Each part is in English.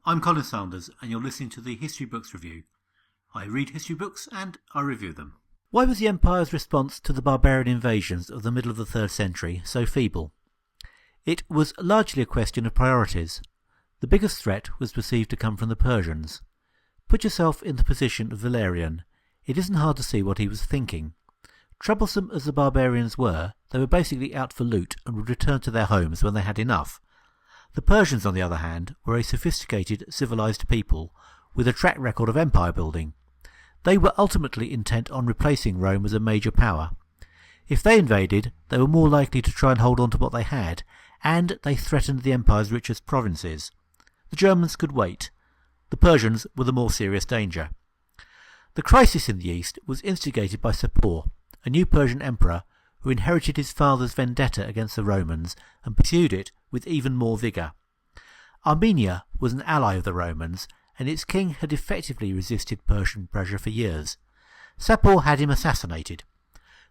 I'm Colin Sanders, and you're listening to the History Books Review. I read history books and I review them. Why was the Empire's response to the barbarian invasions of the middle of the 3rd century so feeble? It was largely a question of priorities. The biggest threat was perceived to come from the Persians. Put yourself in the position of Valerian. It isn't hard to see what he was thinking. Troublesome as the barbarians were, they were basically out for loot and would return to their homes when they had enough. The Persians, on the other hand, were a sophisticated, civilized people with a track record of empire building. They were ultimately intent on replacing Rome as a major power. If they invaded, they were more likely to try and hold on to what they had, and they threatened the empire's richest provinces. The Germans could wait. The Persians were the more serious danger. The crisis in the east was instigated by Sapor, a new Persian emperor who inherited his father's vendetta against the Romans and pursued it with even more vigour. Armenia was an ally of the Romans, and its king had effectively resisted Persian pressure for years. Sapor had him assassinated.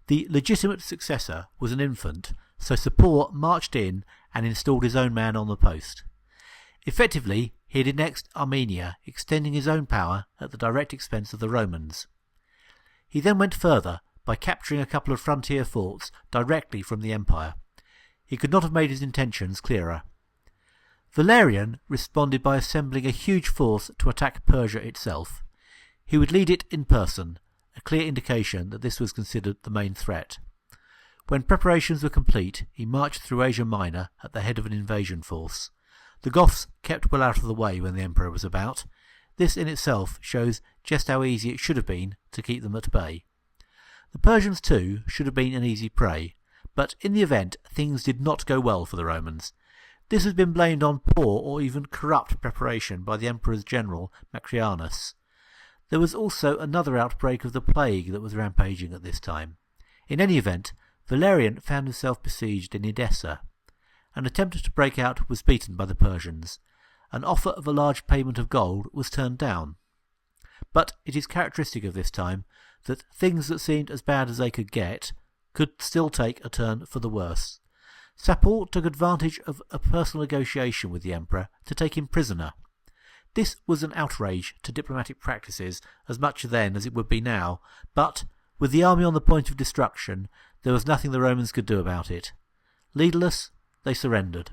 The legitimate successor was an infant, so Sapor marched in and installed his own man on the post. Effectively, he had annexed Armenia, extending his own power at the direct expense of the Romans. He then went further by capturing a couple of frontier forts directly from the empire. He could not have made his intentions clearer. Valerian responded by assembling a huge force to attack Persia itself. He would lead it in person, a clear indication that this was considered the main threat. When preparations were complete, he marched through Asia Minor at the head of an invasion force. The Goths kept well out of the way when the emperor was about. This in itself shows just how easy it should have been to keep them at bay. The Persians, too, should have been an easy prey, but in the event things did not go well for the Romans. This has been blamed on poor or even corrupt preparation by the emperor's general, Macrianus. There was also another outbreak of the plague that was rampaging at this time. In any event, Valerian found himself besieged in Edessa. An attempt to break out was beaten by the Persians. An offer of a large payment of gold was turned down. But it is characteristic of this time that things that seemed as bad as they could get could still take a turn for the worse. Sapor took advantage of a personal negotiation with the emperor to take him prisoner. This was an outrage to diplomatic practices as much then as it would be now, but with the army on the point of destruction, there was nothing the Romans could do about it. Leaderless, they surrendered.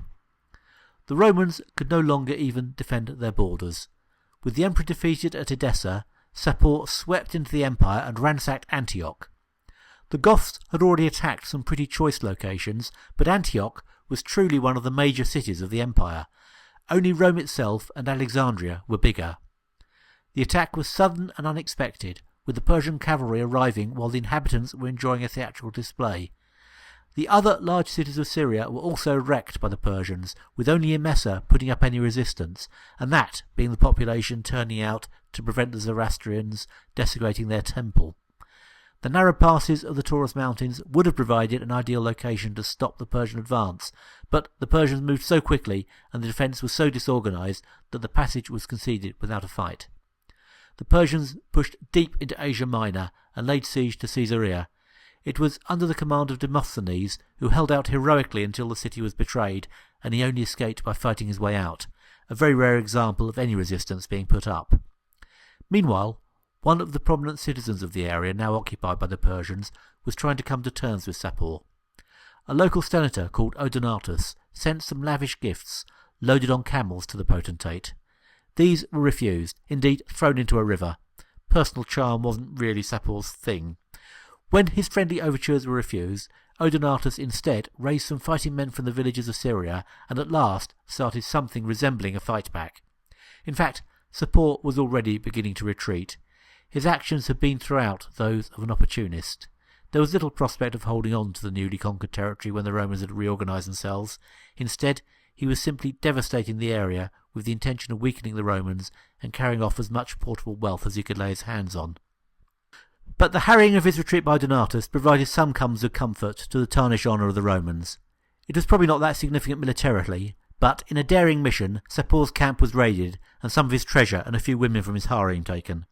The Romans could no longer even defend their borders. With the emperor defeated at Edessa, Sapor swept into the empire and ransacked Antioch. The Goths had already attacked some pretty choice locations, but Antioch was truly one of the major cities of the empire. Only Rome itself and Alexandria were bigger. The attack was sudden and unexpected, with the Persian cavalry arriving while the inhabitants were enjoying a theatrical display. The other large cities of Syria were also wrecked by the Persians, with only Emesa putting up any resistance, and that being the population turning out to prevent the Zoroastrians desecrating their temple. The narrow passes of the Taurus Mountains would have provided an ideal location to stop the Persian advance, but the Persians moved so quickly and the defence was so disorganised that the passage was conceded without a fight. The Persians pushed deep into Asia Minor and laid siege to Caesarea. It was under the command of Demosthenes, who held out heroically until the city was betrayed, and he only escaped by fighting his way out, a very rare example of any resistance being put up. Meanwhile, one of the prominent citizens of the area now occupied by the Persians was trying to come to terms with Sapor. A local senator called Odenatus sent some lavish gifts, loaded on camels, to the potentate. These were refused, indeed thrown into a river. Personal charm wasn't really Sapor's thing. When his friendly overtures were refused, Odenatus instead raised some fighting men from the villages of Syria and at last started something resembling a fight back. In fact, Sapor was already beginning to retreat. His actions had been throughout those of an opportunist. There was little prospect of holding on to the newly conquered territory when the Romans had reorganised themselves. Instead, he was simply devastating the area with the intention of weakening the Romans and carrying off as much portable wealth as he could lay his hands on. But the harrying of his retreat by Donatus provided some crumbs of comfort to the tarnished honour of the Romans. It was probably not that significant militarily, but in a daring mission, Sapor's camp was raided and some of his treasure and a few women from his harem taken.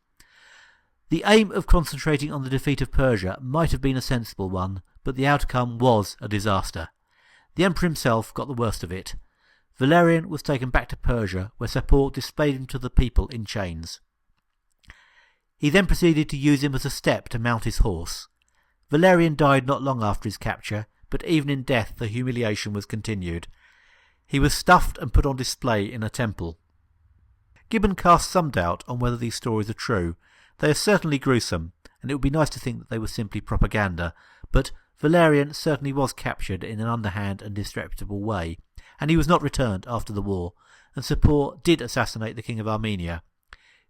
The aim of concentrating on the defeat of Persia might have been a sensible one, but the outcome was a disaster. The emperor himself got the worst of it. Valerian was taken back to Persia, where Sapor displayed him to the people in chains. He then proceeded to use him as a step to mount his horse. Valerian died not long after his capture, but even in death the humiliation was continued. He was stuffed and put on display in a temple. Gibbon casts some doubt on whether these stories are true. They are certainly gruesome, and it would be nice to think that they were simply propaganda, but Valerian certainly was captured in an underhand and disreputable way, and he was not returned after the war, and Sapor did assassinate the King of Armenia.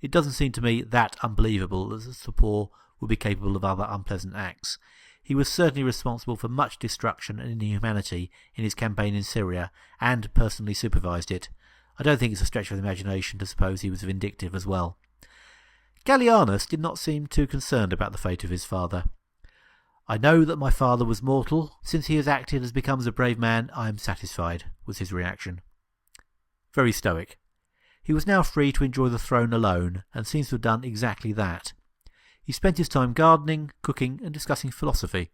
It doesn't seem to me that unbelievable that Sapor would be capable of other unpleasant acts. He was certainly responsible for much destruction and inhumanity in his campaign in Syria, and personally supervised it. I don't think it's a stretch of the imagination to suppose he was vindictive as well. Gallienus did not seem too concerned about the fate of his father. "I know that my father was mortal. Since he has acted as becomes a brave man, I am satisfied," was his reaction. Very stoic. He was now free to enjoy the throne alone, and seems to have done exactly that. He spent his time gardening, cooking, and discussing philosophy.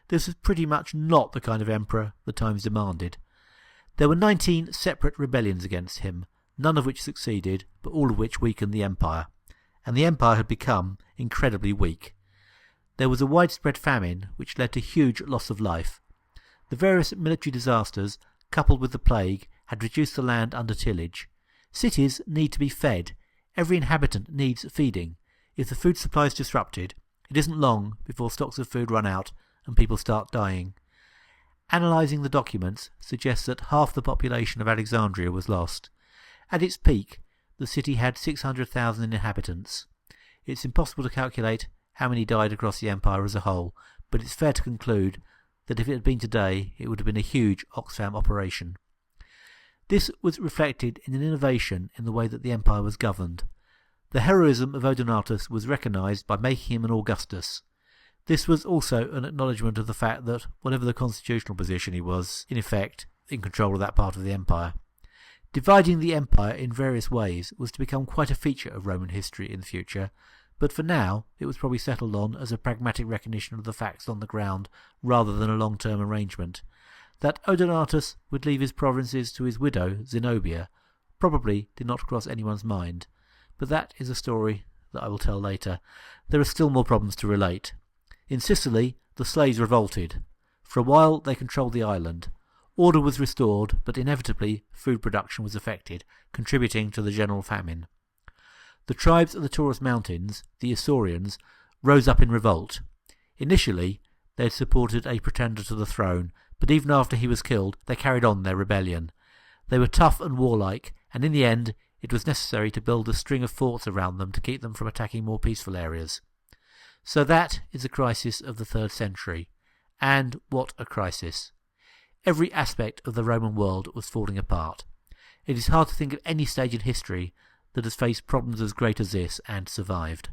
This was pretty much not the kind of emperor the times demanded. There were 19 separate rebellions against him, none of which succeeded, but all of which weakened the empire. And the empire had become incredibly weak. There was a widespread famine, which led to huge loss of life. The various military disasters, coupled with the plague, had reduced the land under tillage. Cities need to be fed. Every inhabitant needs feeding. If the food supply is disrupted, it isn't long before stocks of food run out and people start dying. Analysing the documents suggests that half the population of Alexandria was lost. At its peak, the city had 600,000 inhabitants. It's impossible to calculate how many died across the empire as a whole, but it's fair to conclude that if it had been today, it would have been a huge Oxfam operation. This was reflected in an innovation in the way that the empire was governed. The heroism of Odenatus was recognised by making him an Augustus. This was also an acknowledgement of the fact that, whatever the constitutional position, he was, in effect, in control of that part of the empire. Dividing the empire in various ways was to become quite a feature of Roman history in the future, but for now it was probably settled on as a pragmatic recognition of the facts on the ground rather than a long-term arrangement. That Odenatus would leave his provinces to his widow, Zenobia, probably did not cross anyone's mind, but that is a story that I will tell later. There are still more problems to relate. In Sicily, the slaves revolted. For a while they controlled the island. Order was restored, but inevitably food production was affected, contributing to the general famine. The tribes of the Taurus Mountains, the Isaurians, rose up in revolt. Initially, they had supported a pretender to the throne, but even after he was killed, they carried on their rebellion. They were tough and warlike, and in the end, it was necessary to build a string of forts around them to keep them from attacking more peaceful areas. So that is the crisis of the 3rd century. And what a crisis! Every aspect of the Roman world was falling apart. It is hard to think of any stage in history that has faced problems as great as this and survived.